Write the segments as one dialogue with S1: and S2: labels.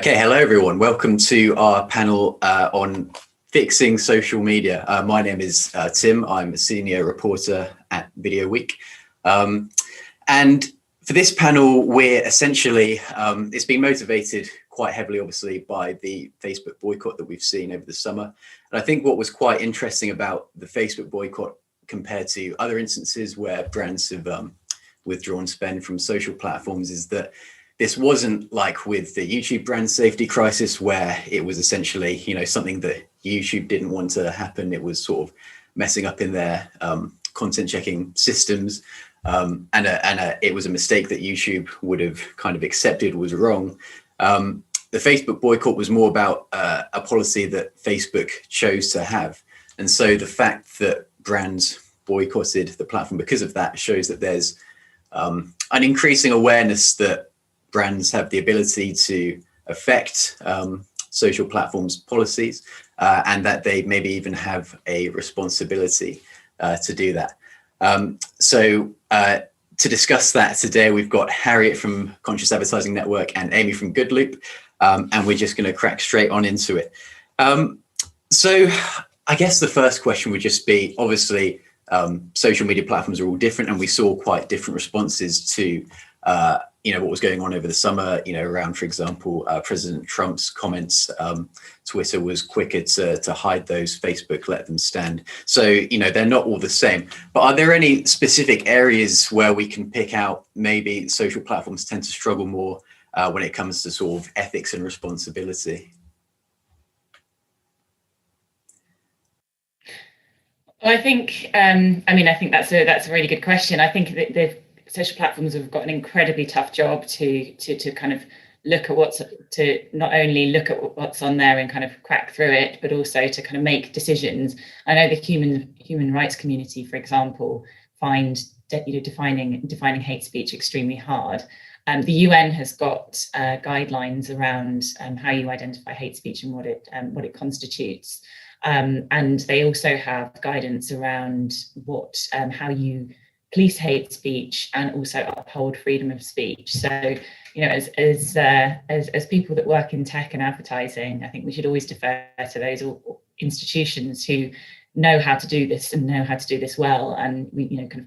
S1: Okay, hello everyone. Welcome to our panel on fixing social media. My name is Tim. I'm a senior reporter at Video Week. And for this panel, we're essentially, it's been motivated quite heavily, obviously, by the Facebook boycott that we've seen over the summer. And I think what was quite interesting about the Facebook boycott compared to other instances where brands have withdrawn spend from social platforms is that this wasn't like with the YouTube brand safety crisis, where it was essentially, something that YouTube didn't want to happen. It was sort of messing up in their content checking systems. And it was a mistake that YouTube would have kind of accepted was wrong. The Facebook boycott was more about a policy that Facebook chose to have. And so the fact that brands boycotted the platform because of that shows that there's an increasing awareness that brands have the ability to affect social platforms policies and that they maybe even have a responsibility to do that. So to discuss that today, we've got Harriet from Conscious Advertising Network and Amy from Good Loop, and we're just going to crack straight on into it. So I guess the first question would just be, obviously, social media platforms are all different, and we saw quite different responses to what was going on over the summer, around, for example, President Trump's comments. Twitter was quicker to hide those, Facebook let them stand. So, they're not all the same. But are there any specific areas where we can pick out maybe social platforms tend to struggle more when it comes to sort of ethics and responsibility?
S2: Well, I think, I think that's a really good question. I think that the social platforms have got an incredibly tough job to kind of look at not only look at what's on there and kind of crack through it, but also to kind of make decisions. I know the human rights community, for example, find defining hate speech extremely hard. The UN has got guidelines around how you identify hate speech and what it constitutes. And they also have guidance around how you police hate speech and also uphold freedom of speech. So, as people that work in tech and advertising, I think we should always defer to those institutions who know how to do this and know how to do this well. And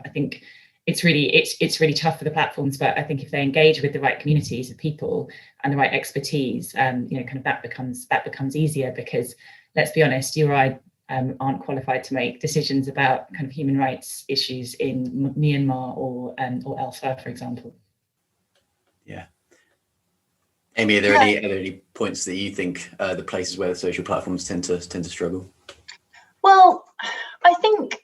S2: I think it's really tough for the platforms, but I think if they engage with the right communities of people and the right expertise, that becomes easier, because let's be honest, you or I aren't qualified to make decisions about kind of human rights issues in Myanmar or elsewhere, for example.
S1: Yeah. Amy, are there any points that you think the places where the social platforms tend to struggle?
S3: Well, I think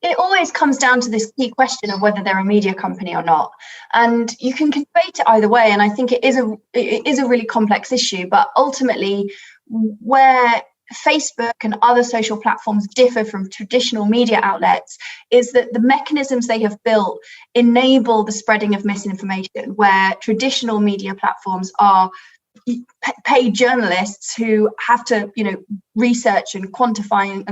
S3: it always comes down to this key question of whether they're a media company or not, and you can debate it either way. And I think it is a really complex issue, but ultimately, where Facebook and other social platforms differ from traditional media outlets is that the mechanisms they have built enable the spreading of misinformation, where traditional media platforms are paid journalists who have to, research and quantify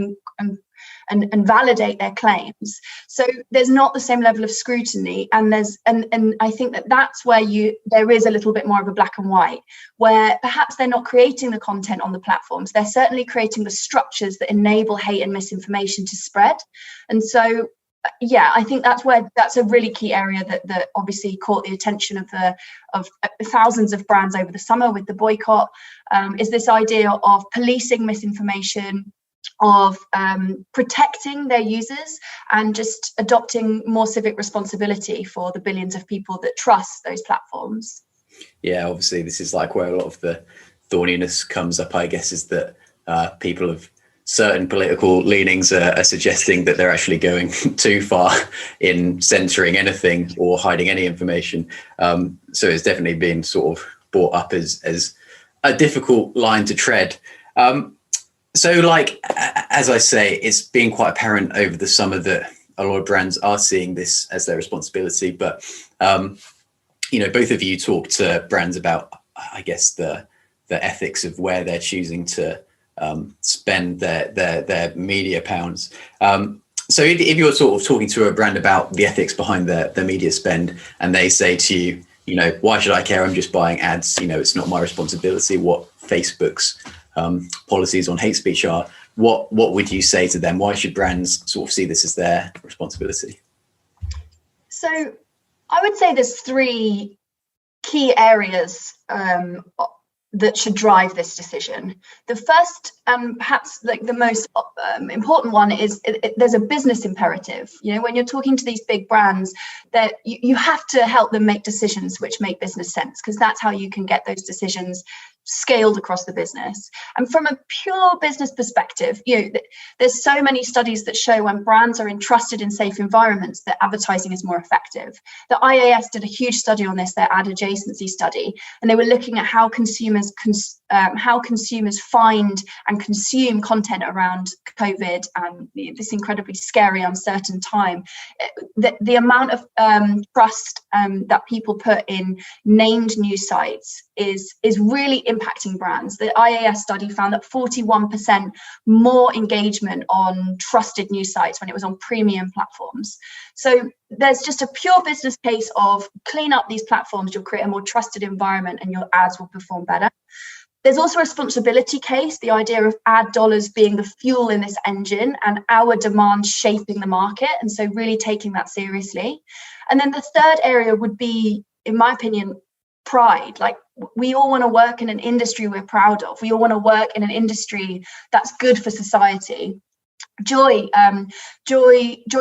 S3: and validate their claims. So there's not the same level of scrutiny, and I think that's where there is a little bit more of a black and white, where perhaps they're not creating the content on the platforms, they're certainly creating the structures that enable hate and misinformation to spread. And so I think that's a really key area that obviously caught the attention of thousands of brands over the summer with the boycott, is this idea of policing misinformation, of protecting their users, and just adopting more civic responsibility for the billions of people that trust those platforms.
S1: Yeah, obviously this is like where a lot of the thorniness comes up, I guess, is that people of certain political leanings are suggesting that they're actually going too far in censoring anything or hiding any information. So it's definitely been sort of brought up as a difficult line to tread. So, as I say, it's been quite apparent over the summer that a lot of brands are seeing this as their responsibility. But, both of you talked to brands about, I guess, the ethics of where they're choosing to spend their media pounds. So if you're sort of talking to a brand about the ethics behind their media spend, and they say to you, why should I care? I'm just buying ads. It's not my responsibility what Facebook's policies on hate speech are. What would you say to them? Why should brands sort of see this as their responsibility?
S3: So I would say there's three key areas that should drive this decision. The first, and perhaps like the most important one, is there's a business imperative. When you're talking to these big brands, that you have to help them make decisions which make business sense, because that's how you can get those decisions scaled across the business. And from a pure business perspective, there's so many studies that show when brands are entrusted in safe environments, that advertising is more effective. The IAS did a huge study on this, their ad adjacency study, and they were looking at how consumers find and consume content around COVID and this incredibly scary, uncertain time. The amount of trust that people put in named news sites is really impacting brands. The IAS study found that 41% more engagement on trusted news sites when it was on premium platforms. So there's just a pure business case of clean up these platforms, you'll create a more trusted environment and your ads will perform better. There's also a responsibility case, the idea of ad dollars being the fuel in this engine and our demand shaping the market, and so really taking that seriously. And then the third area would be, in my opinion, pride. Like, we all want to work in an industry we're proud of. We all want to work in an industry that's good for society. Joy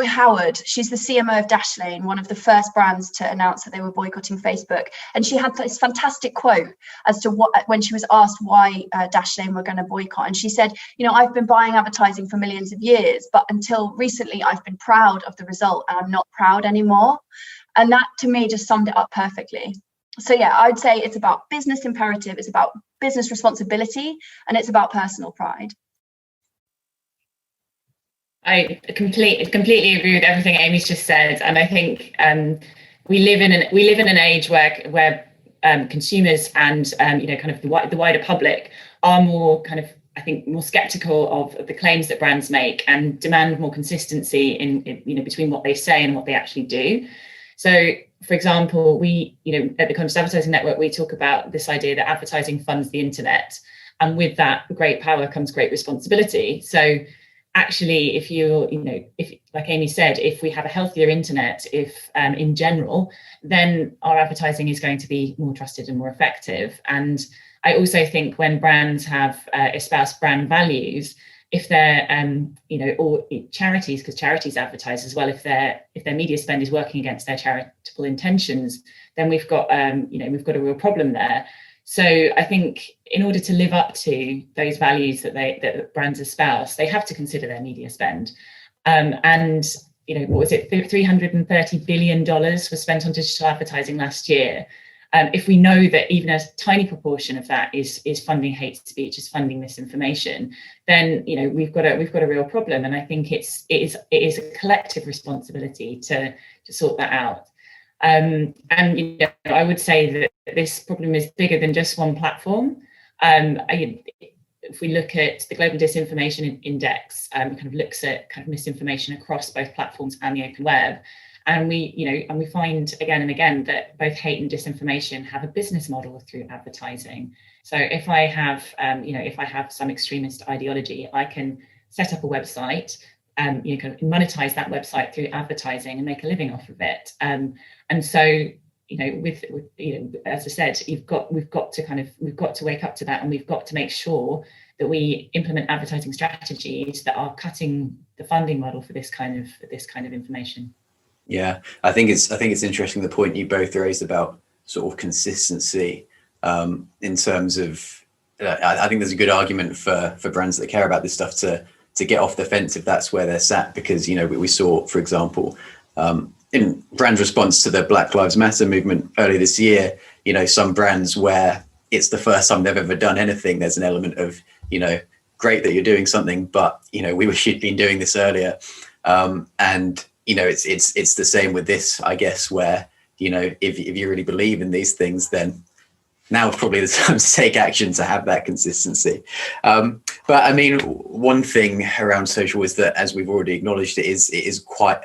S3: Howard, she's the CMO of Dashlane, one of the first brands to announce that they were boycotting Facebook. And she had this fantastic quote as to when she was asked why Dashlane were going to boycott. And she said, I've been buying advertising for millions of years, but until recently, I've been proud of the result and I'm not proud anymore. And that, to me, just summed it up perfectly. So yeah, I'd say it's about business imperative, it's about business responsibility, and it's about personal pride.
S2: I completely agree with everything Amy's just said, and I think we live in an age where consumers and kind of the wider public are more kind of, I think, more skeptical of the claims that brands make and demand more consistency in between what they say and what they actually do. So, for example, we at the Conscious Advertising Network, we talk about this idea that advertising funds the internet, and with that great power comes great responsibility. So actually, if like Amy said, if we have a healthier internet, if in general, then our advertising is going to be more trusted and more effective. And I also think when brands have espoused brand values, if they're or charities, because charities advertise as well, if their media spend is working against their charitable intentions, then we've got a real problem there. So I think in order to live up to those values that brands espouse, they have to consider their media spend. And what was it? $330 billion was spent on digital advertising last year. If we know that even a tiny proportion of that is funding hate speech, is funding misinformation, then we've got a real problem. And I think it is a collective responsibility to sort that out. And I would say that this problem is bigger than just one platform. If we look at the Global Disinformation Index, kind of looks at kind of misinformation across both platforms and the open web, and we find again and again that both hate and disinformation have a business model through advertising. So if I have some extremist ideology, I can set up a website, kind of monetize that website through advertising and make a living off of it. And so, with as I said, we've got to wake up to that, and we've got to make sure that we implement advertising strategies that are cutting the funding model for this kind of information.
S1: Yeah, I think it's interesting the point you both raised about sort of consistency in terms of. I think there's a good argument for brands that care about this stuff to get off the fence if that's where they're sat, because we saw, for example, in brand response to the Black Lives Matter movement earlier this year, some brands where it's the first time they've ever done anything, there's an element of great that you're doing something, but we wish you'd been doing this earlier. And it's the same with this, I guess, where if you really believe in these things, then now is probably the time to take action to have that consistency. But I mean, one thing around social is that, as we've already acknowledged, it is quite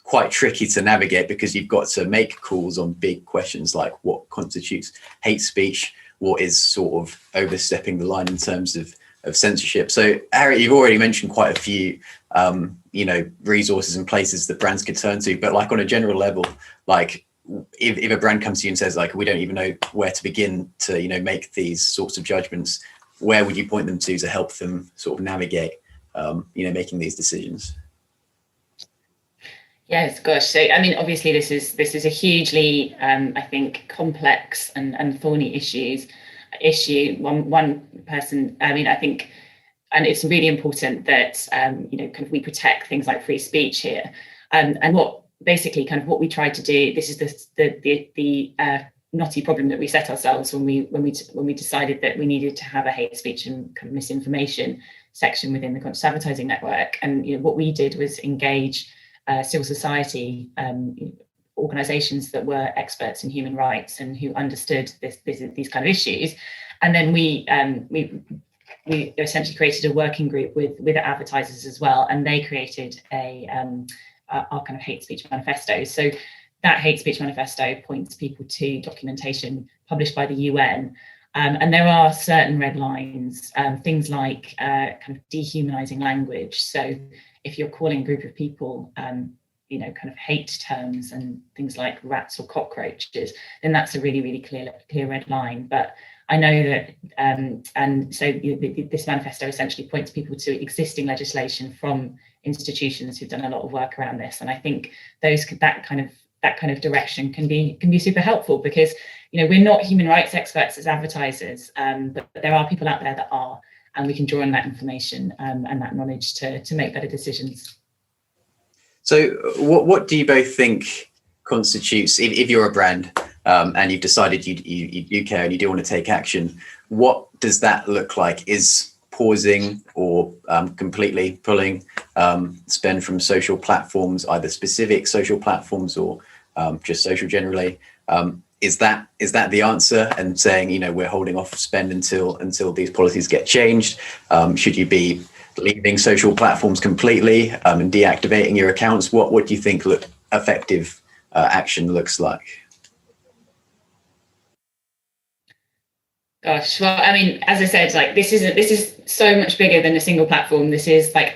S1: quite tricky to navigate, because you've got to make calls on big questions like what constitutes hate speech, what is sort of overstepping the line in terms of censorship. So Harriet, you've already mentioned quite a few resources and places that brands could turn to, but like on a general level, like if a brand comes to you and says like, we don't even know where to begin to make these sorts of judgments, where would you point them to help them sort of navigate making these decisions?
S2: Yes, gosh. So, I mean, obviously, this is a hugely, I think, complex and thorny issue. One person, I mean, I think, and it's really important that kind of we protect things like free speech here. And what basically kind of what we try to do. This is the knotty problem that we set ourselves when we decided that we needed to have a hate speech and kind of misinformation section within the conscious advertising network. And what we did was engage civil society organizations that were experts in human rights and who understood these kind of issues. And then we essentially created a working group with advertisers as well, and they created our kind of hate speech manifesto. So that hate speech manifesto points people to documentation published by the UN. And there are certain red lines, things like kind of dehumanizing language. So if you're calling a group of people, kind of hate terms and things like rats or cockroaches, then that's a really, really clear red line. But I know that, and so this manifesto essentially points people to existing legislation from institutions who've done a lot of work around this. And I think that kind of direction can be super helpful, because we're not human rights experts as advertisers, but there are people out there that are, and we can draw on that information and that knowledge to make better decisions.
S1: So what do you both think constitutes, if you're a brand and you've decided you care and you do want to take action, what does that look like? Is pausing or completely pulling spend from social platforms, either specific social platforms or just social generally? Is that the answer? And saying, we're holding off spend until these policies get changed? Should you be leaving social platforms completely and deactivating your accounts? What do you think effective action looks like?
S2: Gosh, well, I mean, as I said, like this is so much bigger than a single platform. This is like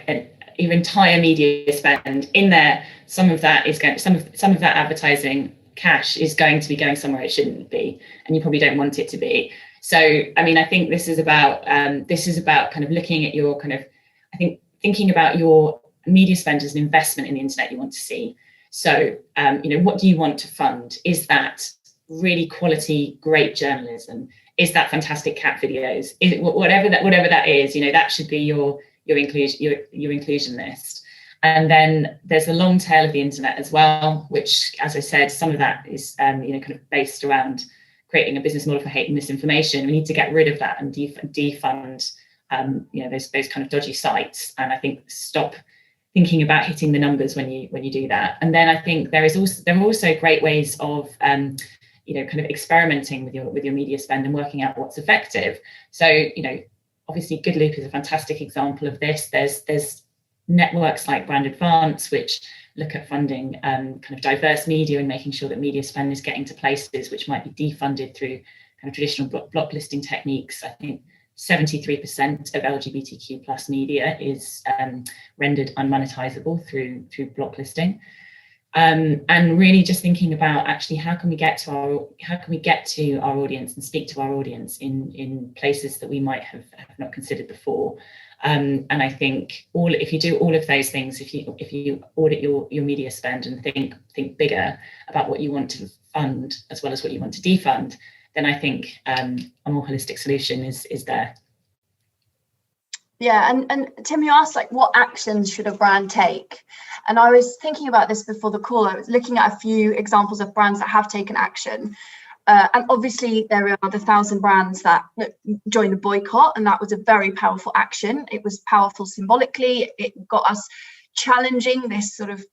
S2: your entire media spend in there. Some of that advertising cash is going to be going somewhere it shouldn't be, and you probably don't want it to be. So, I mean, I think this is about kind of looking at your kind of, I think, thinking about your media spend as an investment in the internet you want to see. So, what do you want to fund? Is that really quality, great journalism? Is that fantastic cat videos? Is it whatever that is? That should be your inclusion list. And then there's the long tail of the internet as well, which, as I said, some of that is kind of based around creating a business model for hate and misinformation. We need to get rid of that and defund those kind of dodgy sites. And I think stop thinking about hitting the numbers when you do that. And then I think there are also great ways of kind of experimenting with your media spend and working out what's effective. So obviously Good Loop is a fantastic example of this. There's networks like Brand Advance, which look at funding kind of diverse media and making sure that media spend is getting to places which might be defunded through kind of traditional block listing techniques. I think 73% of LGBTQ plus media is rendered unmonetizable through block listing. And really just thinking about actually how can we get to our audience and speak to our audience in places that we might have not considered before. And I think if you do all of those things, if you audit your media spend and think bigger about what you want to fund as well as what you want to defund, then I think a more holistic solution is there.
S3: Yeah, and Tim, you asked what actions should a brand take? And I was thinking about this before the call. I was looking at a few examples of brands that have taken action. And obviously there are the 1,000 brands that joined the boycott, and that was a very powerful action. It was powerful symbolically. It got us challenging this sort of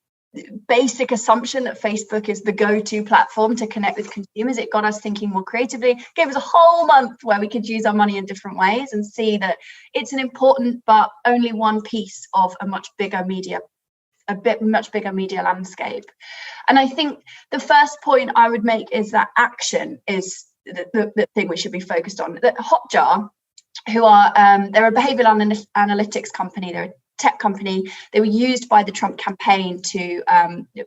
S3: basic assumption that Facebook is the go-to platform to connect with consumers. It got us thinking more creatively, gave us a whole month where we could use our money in different ways and see that it's an important but only one piece of a much bigger media much bigger media landscape. And I think the first point I would make is that action is the thing we should be focused on. That Hotjar, who are they're a behavioral analytics company, they're a tech company. They were used by the Trump campaign to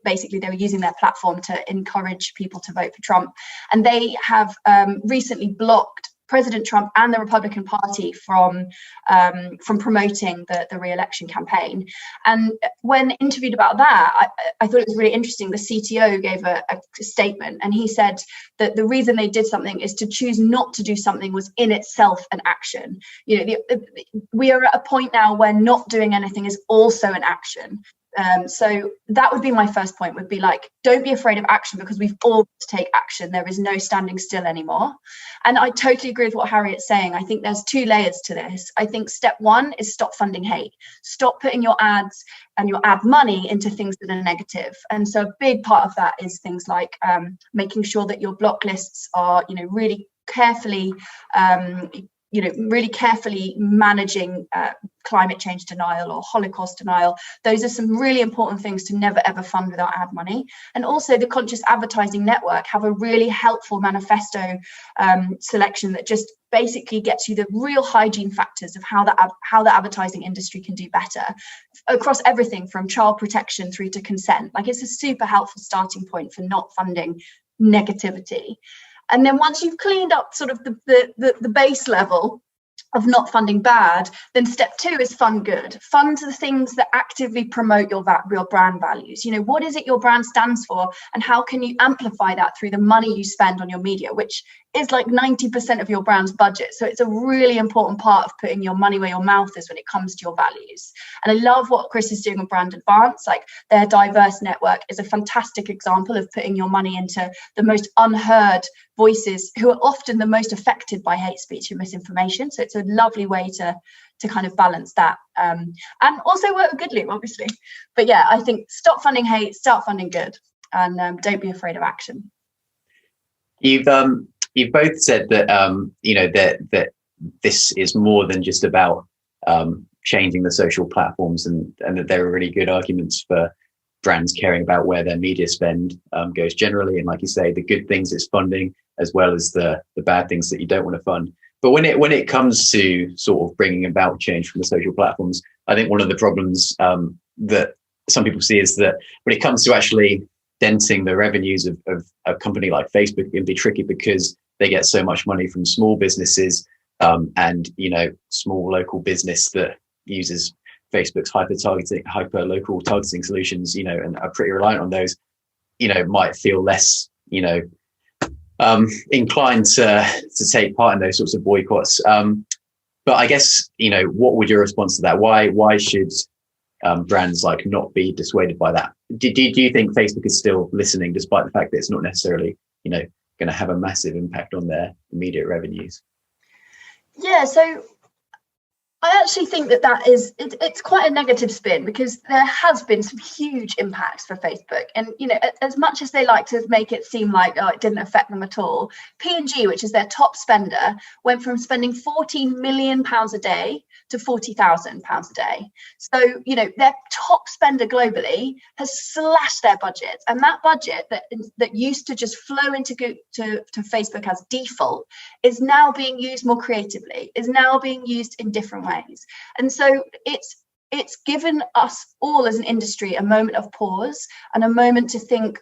S3: basically, they were using their platform to encourage people to vote for Trump, and they have recently blocked President Trump and the Republican Party from promoting the re-election campaign. And when interviewed about that, I thought it was really interesting. The CTO gave a statement, and he said that the reason they did something is to choose not to do something was in itself an action. You know, we are at a point now where not doing anything is also an action. So that would be my first point, would be like, don't be afraid of action, because we've all got to take action. There is no standing still anymore. And I totally agree with what Harriet's saying. I think there's two layers to this. I think step one is stop funding hate. Stop putting your ads and your ad money into things that are negative. And so a big part of that is things like making sure that your block lists are, really carefully really carefully managing climate change denial or Holocaust denial. Those are some really important things to never ever fund without ad money. And also the Conscious Advertising Network have a really helpful manifesto selection that just basically gets you the real hygiene factors of how the advertising industry can do better across everything from child protection through to consent. Like, it's a super helpful starting point for not funding negativity. And then once you've cleaned up sort of the base level of not funding bad, then step two is fund good. Fund the things that actively promote your brand values. What is it your brand stands for, and how can you amplify that through the money you spend on your media, which is like 90% of your brand's budget. So it's a really important part of putting your money where your mouth is when it comes to your values. And I love what Chris is doing with Brand Advance. Like, their diverse network is a fantastic example of putting your money into the most unheard voices, who are often the most affected by hate speech and misinformation. So it's a lovely way to kind of balance that, and also work with Goodloop, obviously. But yeah, I think stop funding hate, start funding good, and don't be afraid of action.
S1: You've both said that that this is more than just about changing the social platforms, and that there are really good arguments for brands caring about where their media spend goes generally, and, like you say, the good things it's funding as well as the bad things that you don't want to fund. But when it comes to sort of bringing about change from the social platforms, I think one of the problems that some people see is that when it comes to actually denting the revenues of a company like Facebook, it can be tricky because they get so much money from small businesses and small local business that uses Facebook's hyper local targeting solutions, and are pretty reliant on those, might feel less, inclined to take part in those sorts of boycotts. But I guess, what would your response to that? Why should brands like not be dissuaded by that? Do you think Facebook is still listening, despite the fact that it's not necessarily, going to have a massive impact on their immediate revenues?
S3: Yeah, so I actually think that it's quite a negative spin, because there has been some huge impacts for Facebook. And, as much as they like to make it seem like, it didn't affect them at all, P&G, which is their top spender, went from spending £14 million a day to £40,000 a day. So, their top spender globally has slashed their budget. And that budget that used to just flow into to Facebook as default is now being used more creatively, is now being used in different ways. And so it's given us all as an industry a moment of pause and a moment to think,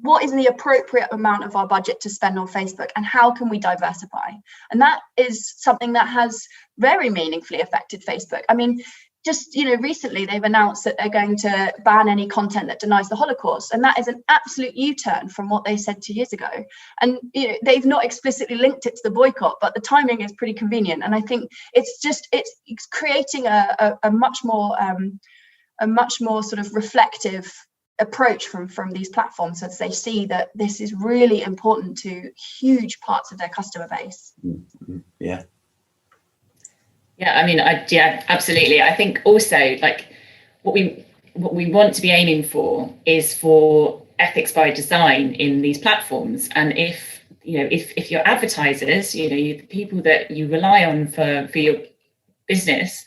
S3: what is the appropriate amount of our budget to spend on Facebook, and how can we diversify? And that is something that has very meaningfully affected Facebook. I mean, just recently they've announced that they're going to ban any content that denies the Holocaust, and that is an absolute U-turn from what they said 2 years ago. And they've not explicitly linked it to the boycott, but the timing is pretty convenient. And I think it's creating a much more sort of reflective approach from these platforms, as they see that this is really important to huge parts of their customer base.
S1: Mm-hmm. Yeah.
S2: Yeah, I mean, absolutely. I think also, like, what we want to be aiming for is for ethics by design in these platforms. And if your advertisers, the people that you rely on for your business,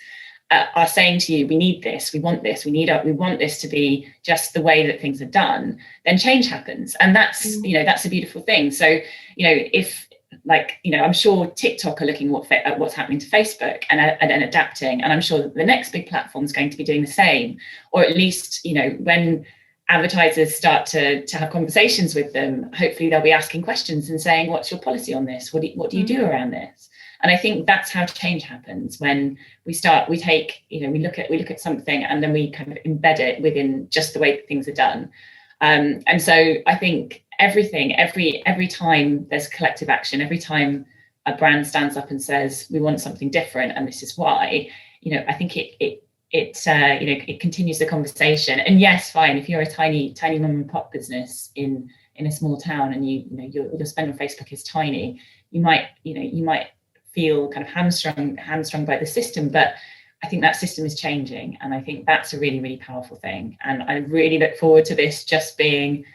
S2: are saying to you, we need this, we want this, we want this to be just the way that things are done, then change happens. And that's, that's a beautiful thing. So, if I'm sure TikTok are looking at what's happening to Facebook and adapting. And I'm sure that the next big platform is going to be doing the same, or at least, when advertisers start to have conversations with them, hopefully they'll be asking questions and saying, what's your policy on this? What do you do around this? And I think that's how change happens, when we look at something and then we kind of embed it within just the way that things are done. And so I think every time there's collective action, every time a brand stands up and says, we want something different and this is why, I think it continues the conversation. And yes, fine, if you're a tiny mum and pop business in a small town and your spend on Facebook is tiny, you might feel kind of hamstrung by the system, but I think that system is changing, and I think that's a really, really powerful thing. And I really look forward to this just being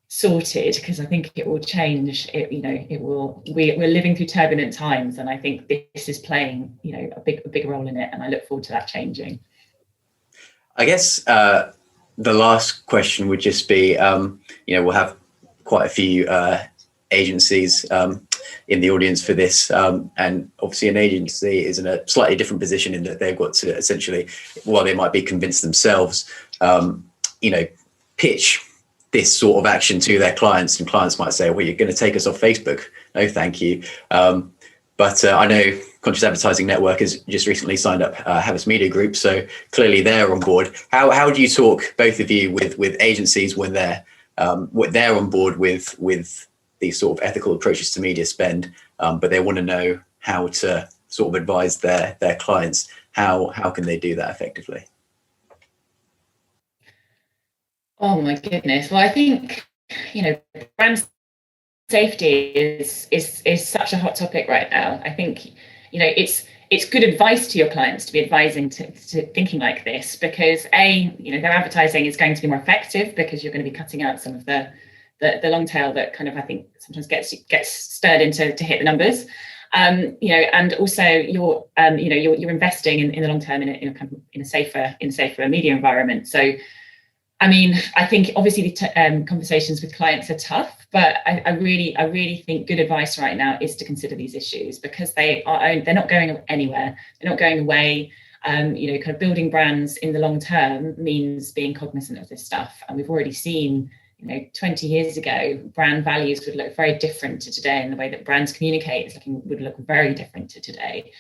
S2: sorted, because I think it will change. It will. We're living through turbulent times, and I think this is playing a big role in it, and I look forward to that changing.
S1: I guess the last question would just be, we'll have quite a few agencies in the audience for this, and obviously an agency is in a slightly different position in that they've got to essentially, while they might be convinced themselves, pitch this sort of action to their clients, and clients might say, well, you're going to take us off Facebook? No, thank you. But I know Conscious Advertising Network has just recently signed up Havas Media Group, so clearly they're on board. How do you talk, both of you, with agencies when they're on board with these sort of ethical approaches to media spend, but they want to know how to sort of advise their clients? How can they do that effectively?
S2: Oh my goodness. Well, I think, brand safety is such a hot topic right now. I think, it's good advice to your clients to be advising to thinking like this, because their advertising is going to be more effective because you're going to be cutting out some of the long tail that kind of, I think, sometimes gets stirred into to hit the numbers. And also you're investing in the long term in a safer media environment. So, I mean, I think obviously the conversations with clients are tough, but I really think good advice right now is to consider these issues, because they're not going anywhere. They're not going away. Kind of building brands in the long term means being cognizant of this stuff. And we've already seen, 20 years ago, brand values would look very different to today, and the way that brands communicate would look very different to today.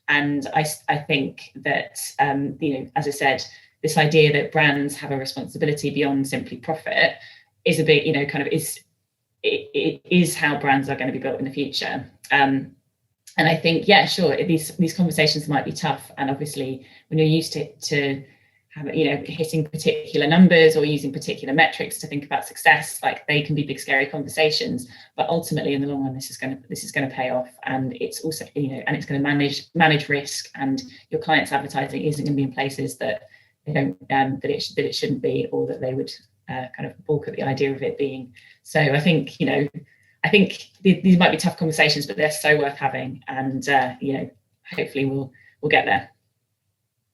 S2: And I think that, as I said, this idea that brands have a responsibility beyond simply profit is a big, it is how brands are going to be built in the future. And I think, yeah, sure, these conversations might be tough. And obviously, when you're used to hitting particular numbers or using particular metrics to think about success, like, they can be big, scary conversations. But ultimately, in the long run, this is going to pay off, and it's also, and it's going to manage risk, and your clients' advertising isn't going to be in places that they don't that it shouldn't be, or that they would kind of balk at the idea of it being. So I think these might be tough conversations, but they're so worth having, and hopefully we'll get there.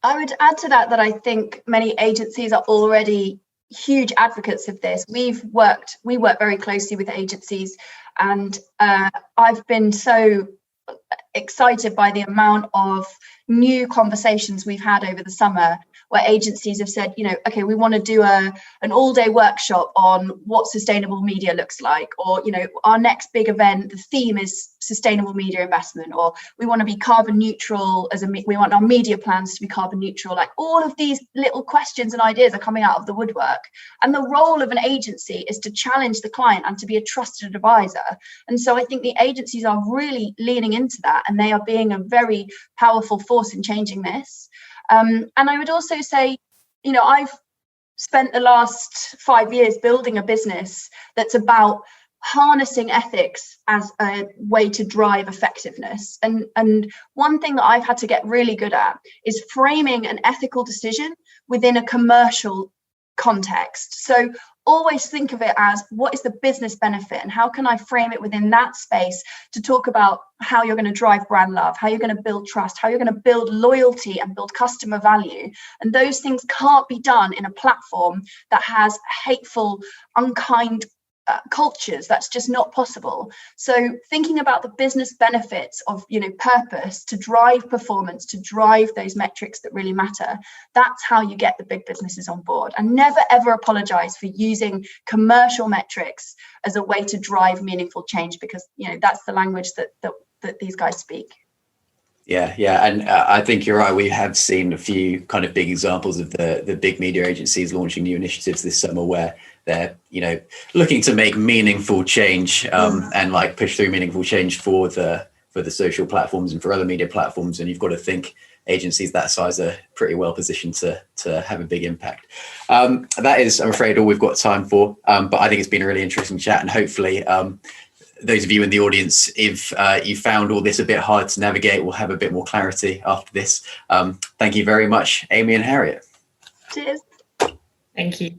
S3: I would add to that I think many agencies are already huge advocates of this. We work very closely with agencies, and I've been so excited by the amount of new conversations we've had over the summer, where agencies have said, okay, we want to do an all-day workshop on what sustainable media looks like, or our next big event, the theme is sustainable media investment, or we want to be carbon neutral we want our media plans to be carbon neutral. Like, all of these little questions and ideas are coming out of the woodwork, and the role of an agency is to challenge the client and to be a trusted advisor. And so I think the agencies are really leaning into that, and they are being a very powerful force in changing this. And I would also say, I've spent the last 5 years building a business that's about harnessing ethics as a way to drive effectiveness. And one thing that I've had to get really good at is framing an ethical decision within a commercial context. So always think of it as what is the business benefit and how can I frame it within that space to talk about how you're going to drive brand love, how you're going to build trust, how you're going to build loyalty and build customer value. And those things can't be done in a platform that has hateful, unkind cultures. That's just not possible. So thinking about the business benefits of, purpose to drive performance, to drive those metrics that really matter, that's how you get the big businesses on board. And never ever apologize for using commercial metrics as a way to drive meaningful change, because that's the language that these guys speak.
S1: Yeah, and I think you're right. We have seen a few kind of big examples of the big media agencies launching new initiatives this summer where they're, looking to make meaningful change and like push through meaningful change for the social platforms and for other media platforms. And you've got to think agencies that size are pretty well positioned to have a big impact. That is, I'm afraid, all we've got time for. But I think it's been a really interesting chat, and hopefully those of you in the audience, if you found all this a bit hard to navigate, will have a bit more clarity after this. Thank you very much, Amy and Harriet.
S3: Cheers.
S2: Thank you.